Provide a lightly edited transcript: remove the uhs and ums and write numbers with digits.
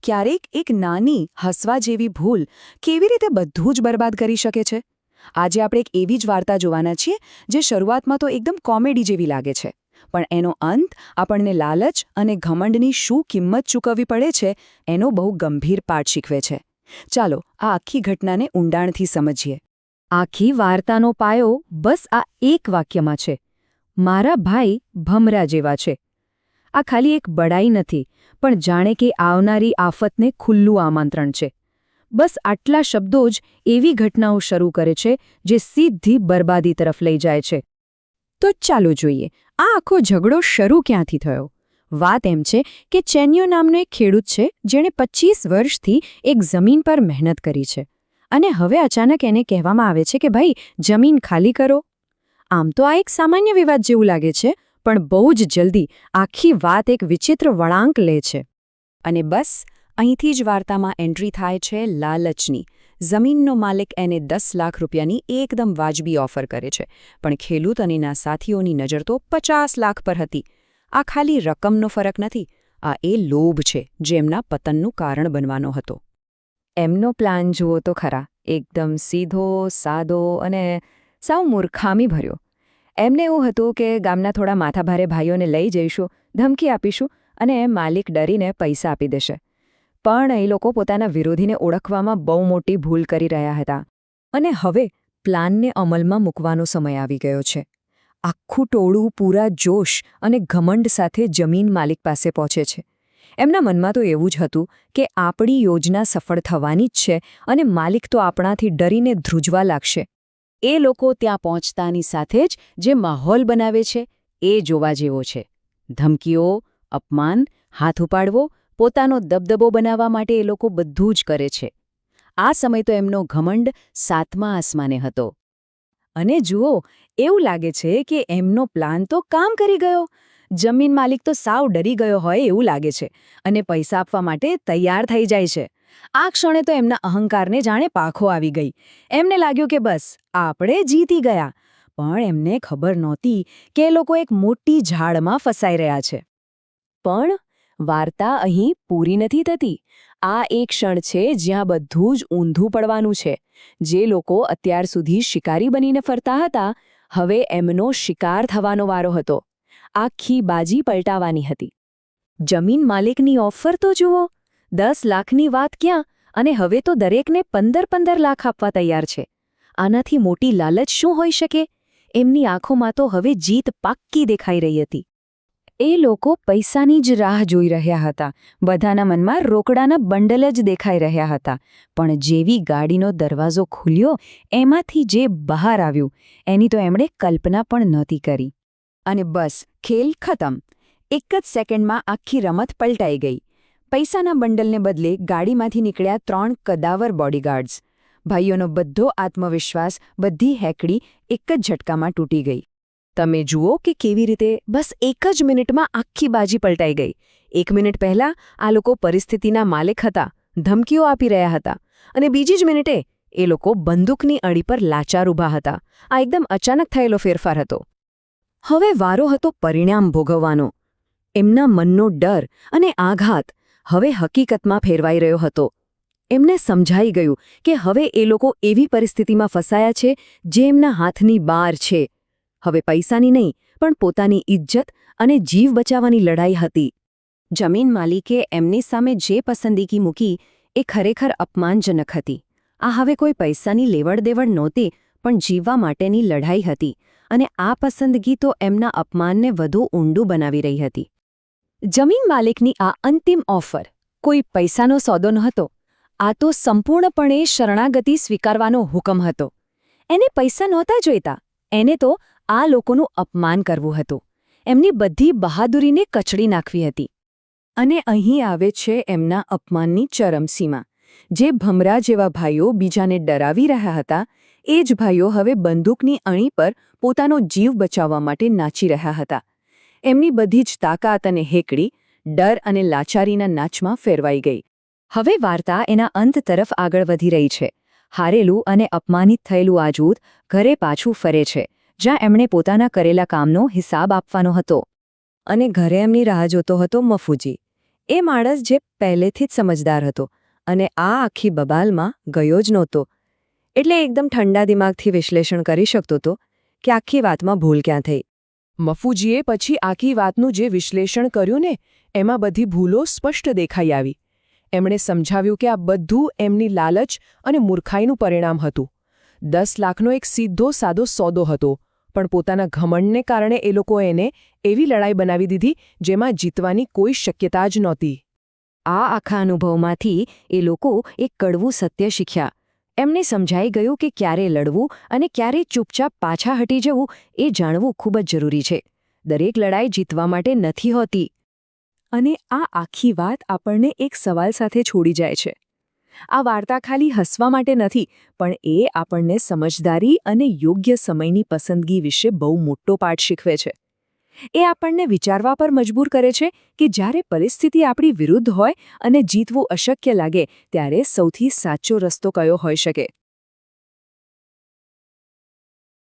ક્યારેક એક નાની હસવા જેવી ભૂલ કેવી રીતે બધું જ બરબાદ કરી શકે છે? આજે આપણે એક એવી જ વાર્તા જોવાના છીએ જે શરૂઆતમાં તો એકદમ કોમેડી જેવી લાગે છે, પણ એનો અંત આપણને લાલચ અને ઘમંડની શું કિંમત ચૂકવવી પડે છે એનો બહુ ગંભીર પાઠ શીખવે છે. ચાલો આ આખી ઘટનાને ઊંડાણથી સમજીએ. આખી વાર્તાનો પાયો બસ આ એક વાક્યમાં છે: મારા ભાઈ ભમરા જેવા છે. આ ખાલી એક બડાઈ નથી, પણ જાણે કે આવનારી આફતને ખુલ્લું આમંત્રણ છે. બસ આટલા શબ્દો જ એવી ઘટનાઓ શરૂ કરે છે જે સીધી બરબાદી તરફ લઈ જાય છે. તો ચાલો જોઈએ, આ આખો ઝઘડો શરૂ ક્યાંથી થયો. વાત એમ છે કે ચેન્યો નામનો એક ખેડૂત છે જેણે 25 વર્ષથી એક જમીન પર મહેનત કરી છે, અને હવે અચાનક એને કહેવામાં આવે છે કે ભાઈ, જમીન ખાલી કરો. આમ તો આ એક સામાન્ય વિવાદ જેવું લાગે છે, પણ બહુ જ જલ્દી આખી વાત એક વિચિત્ર વળાંક લે છે. અને બસ અહીંથી જ વાર્તામાં એન્ટ્રી થાય છે લાલચની. જમીનનો માલિક એને 10 લાખ રૂપિયાની એકદમ વાજબી ઓફર કરે છે, પણ ખેડૂત અને એના સાથીઓની નજર તો 50 લાખ પર હતી. આ ખાલી રકમનો ફરક નથી, આ એ લોભ છે જે એમના પતનનું કારણ બનવાનો હતો. એમનો પ્લાન જુઓ તો ખરા, એકદમ સીધો, સાદો અને સાવ મૂર્ખામી ભર્યો. એમને એવું હતું કે ગામના થોડા માથાભારે ભાઈઓને લઈ જઈશું, ધમકી આપીશું અને માલિક ડરીને પૈસા આપી દેશે. પણ એ લોકો પોતાના વિરોધીને ઓળખવામાં બહુ મોટી ભૂલ કરી રહ્યા હતા. અને હવે પ્લાનને અમલમાં મૂકવાનો સમય આવી ગયો છે. આખું ટોળું પૂરા જોશ અને ઘમંડ સાથે જમીન માલિક પાસે પહોંચે છે. એમના મનમાં તો એવું જ હતું કે આપણી યોજના સફળ થવાની જ છે અને માલિક તો આપણાથી ડરીને ધ્રુજવા લાગશે. એ લોકો ત્યાં પહોંચતાની સાથે જ જે માહોલ બનાવે છે એ જોવા જેવો છે. ધમકીઓ, અપમાન, હાથ ઉપાડવો, પોતાનો દબદબો બનાવવા માટે એ લોકો બધું જ કરે છે. આ સમય તો એમનો ઘમંડ 7મા આસમાને હતો. અને જુઓ, એવું લાગે છે કે એમનો પ્લાન તો કામ કરી ગયો. જમીન માલિક તો સાવ ડરી ગયો હોય એવું લાગે છે અને પૈસા આપવા માટે તૈયાર થઈ જાય છે. આ ક્ષણે તો એમના અહંકારને જાણે પાખો આવી ગઈ. એમને લાગ્યું કે બસ આપણે જીતી ગયા. પણ એમને ખબર નહોતી કે એ લોકો એક મોટી ઝાડમાં ફસાઈ રહ્યા છે. પણ વાર્તા અહીં પૂરી નથી થતી. આ એક ક્ષણ છે જ્યાં બધું જ ઊંધું પડવાનું છે. જે લોકો અત્યાર સુધી શિકારી બનીને ફરતા હતા, હવે એમનો શિકાર થવાનો વારો હતો. આખી બાજી પલટાવાની હતી. જમીન માલિકની ઓફર તો જુઓ, 10 લાખની વાત ક્યાં, અને હવે તો દરેકને 15-15 લાખ આપવા તૈયાર છે. આનાથી મોટી લાલચ શું હોઈ શકે? એમની આંખોમાં તો હવે જીત પાક્કી દેખાઈ રહી હતી. એ લોકો પૈસાની જ રાહ જોઈ રહ્યા હતા. બધાના મનમાં રોકડાના બંડલ જ દેખાઈ રહ્યા હતા. પણ જેવી ગાડીનો દરવાજો ખુલ્યો, એમાંથી જે બહાર આવ્યું એની તો એમણે કલ્પના પણ નહોતી કરી. અને બસ ખેલ ખતમ. એક જ સેકન્ડમાં આખી રમત પલટાઈ ગઈ. પૈસાના બંડલને બદલે ગાડીમાંથી નીકળ્યા 3 કદાવર બોડીગાર્ડ્સ. ભાઈઓનો બધો આત્મવિશ્વાસ, બધી હેકડી એક જ ઝટકામાં તૂટી ગઈ. તમે જુઓ કે કેવી રીતે બસ એક જ મિનિટમાં આખી બાજી પલટાઈ ગઈ. 1 મિનિટ પહેલાં આ લોકો પરિસ્થિતિના માલિક હતા, ધમકીઓ આપી રહ્યા હતા, અને બીજી જ મિનિટે એ લોકો બંદૂકની અડી પર લાચાર ઊભા હતા. આ એકદમ અચાનક થયેલો ફેરફાર હતો. હવે વારો હતો પરિણામ ભોગવવાનો. એમના મનનો ડર અને આઘાત હવે હકીકતમાં ફેરવાઈ રહ્યો હતો. એમને સમજાઈ ગયું કે હવે એ લોકો એવી પરિસ્થિતિમાં ફસાયા છે જે એમના હાથની બહાર છે. હવે પૈસાની નહીં, પણ પોતાની ઇજ્જત અને જીવ બચાવવાની લડાઈ હતી. જમીન માલિકે એમની સામે જે પસંદગી મૂકી એ ખરેખર અપમાનજનક હતી. આ હવે કોઈ પૈસાની લેવડ-દેવડ નહોતી, પણ જીવવા માટેની લડાઈ હતી. અને આ પસંદગી તો એમના અપમાનને વધુ ઊંડું બનાવી રહી હતી. જમીન માલિકની આ અંતિમ ઓફર કોઈ પૈસાનો સોદો નહોતો. આ તો સંપૂર્ણપણે શરણાગતિ સ્વીકારવાનો હુકમ હતો. એને પૈસા નહોતા જોઈતા. એને તો આ લોકોનું અપમાન કરવું હતું. એમની બધી બહાદુરીને કચડી નાખવી હતી. અને અહીં આવે છે એમના અપમાનની ચરમસીમા. જે ભમરા જેવા ભાઈઓ બીજાને ડરાવી રહ્યા હતા, એ જ ભાઈઓ હવે બંદૂકની અણી પર પોતાનો જીવ બચાવવા માટે નાચી રહ્યા હતા. એમની બધી જ તાકાત અને હેકડી ડર અને લાચારીના નાચમાં ફેરવાઈ ગઈ. હવે વાર્તા એના અંત તરફ આગળ વધી રહી છે. હારેલું અને અપમાનિત થયેલું આ જૂથ ઘરે પાછું ફરે છે, જ્યાં એમણે પોતાના કરેલા કામનો હિસાબ આપવાનો હતો. અને ઘરે એમની રાહ જોતો હતો મફુજી. એ માણસ જે પહેલેથી જ સમજદાર હતો અને આ આખી બબાલમાં ગયો જ નહોતો એટલે એકદમ ઠંડા દિમાગથી વિશ્લેષણ કરી શકતો હતો કે આખી વાતમાં ભૂલ ક્યાં થઈ. મફુજીએ પછી આખી વાતનું જે વિશ્લેષણ કર્યું ને એમાં બધી ભૂલો સ્પષ્ટ દેખાઈ આવી. એમણે સમજાવ્યું કે આ બધું એમની લાલચ અને મૂર્ખાઈનું પરિણામ હતું. 10 લાખનો એક સીધો સાદો સોદો હતો, પણ પોતાના ઘમંડને કારણે એ લોકો એને એવી લડાઈ બનાવી દીધી જેમાં જીતવાની કોઈ શક્યતા જ નહોતી. આ આખા અનુભવમાંથી એ લોકો એક કડવું સત્ય શીખ્યા. એમને સમજાઈ ગયું કે ક્યારે લડવું અને ક્યારે ચૂપચાપ પાછા હટી જવું એ જાણવું ખૂબ જ જરૂરી છે. દરેક લડાઈ જીતવા માટે નથી હોતી. અને આ આખી વાત આપણને એક સવાલ સાથે છોડી જાય છે. આ વાર્તા ખાલી હસવા માટે નથી, પણ એ આપણને સમજદારી અને યોગ્ય સમયની પસંદગી વિશે બહુ મોટો પાઠ શીખવે છે. એ આપણને વિચારવા પર મજબૂર કરે છે કે જ્યારે પરિસ્થિતિ આપણી વિરુદ્ધ હોય અને જીતવું અશક્ય લાગે ત્યારે સૌથી સાચો રસ્તો કયો હોઈ શકે.